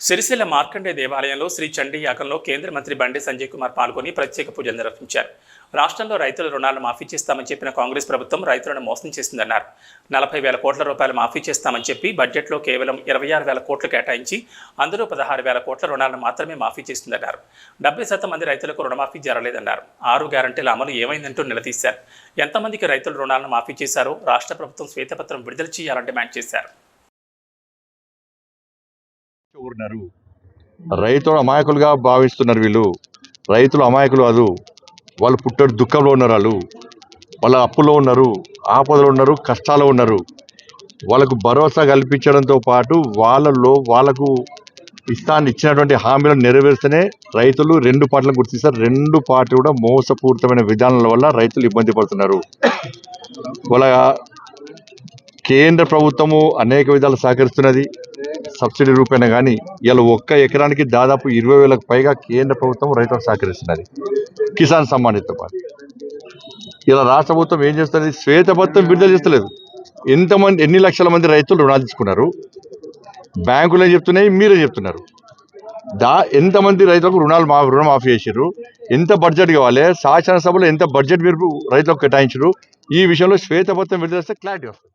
సిరిసిల్ల మార్కండే దేవాలయంలో శ్రీ చండీ యాగంలో కేంద్ర మంత్రి బండి సంజయ్ కుమార్ పాల్గొని ప్రత్యేక పూజలు నిర్వహించారు. రాష్ట్రంలో రైతుల రుణాలను మాఫీ చేస్తామని చెప్పిన కాంగ్రెస్ ప్రభుత్వం రైతులను మోసం చేసిందన్నారు. 40,000 కోట్ల రూపాయలు మాఫీ చేస్తామని చెప్పి బడ్జెట్లో కేవలం 26,000 కోట్లు కేటాయించి అందులో 16,000 కోట్ల రుణాలను మాత్రమే మాఫీ చేస్తుందన్నారు. 70% మంది రైతులకు రుణమాఫీ జరగలేదన్నారు. 6 గ్యారంటీల అమలు ఏమైందంటూ నిలదీశారు. ఎంతమందికి రైతుల రుణాలను మాఫీ చేశారో రాష్ట్ర ప్రభుత్వం శ్వేతపత్రం విడుదల చేయాలని డిమాండ్ చేశారు. రైతులు అమాయకులుగా భావిస్తున్నారు. వీళ్ళు రైతులు అమాయకులు కాదు. వాళ్ళు పుట్టడు దుఃఖంలో ఉన్నారు. వాళ్ళ అప్పులో ఉన్నారు, ఆపదలో ఉన్నారు, కష్టాల్లో ఉన్నారు. వాళ్ళకు భరోసా కల్పించడంతో పాటు వాళ్ళకు ఇచ్చినటువంటి హామీలను నెరవేర్స్తేనే రైతులు 2 పార్టీలను గుర్తిస్తారు. 2 పార్టీలు కూడా మోసపూరితమైన విధానాల వల్ల రైతులు ఇబ్బంది పడుతున్నారు. వాళ్ళ కేంద్ర ప్రభుత్వము అనేక విధాలు సహకరిస్తున్నది. సబ్సిడీ రూపేణ కానీ ఇలా ఒక్క ఎకరానికి దాదాపు 20,000కు పైగా కేంద్ర ప్రభుత్వం రైతులకు సహకరిస్తున్నది. కిసాన్ సమ్మాన్తో పాటు ఇలా రాష్ట్ర ప్రభుత్వం ఏం చేస్తుంది? శ్వేతపత్రం విడుదల చేస్తలేదు. ఎన్ని లక్షల మంది రైతులు రుణాలు తీసుకున్నారు? బ్యాంకులు ఏం చెప్తున్నాయి, మీరే చెప్తున్నారు. ఎంతమంది రైతులకు రుణమాఫీ చేశారు? ఎంత బడ్జెట్ కావాలి? శాసనసభలో ఎంత బడ్జెట్ మీరు రైతులకు కేటాయించారు? ఈ విషయంలో శ్వేతపత్రం విడుదల చేస్తే క్లారిటీ వస్తుంది.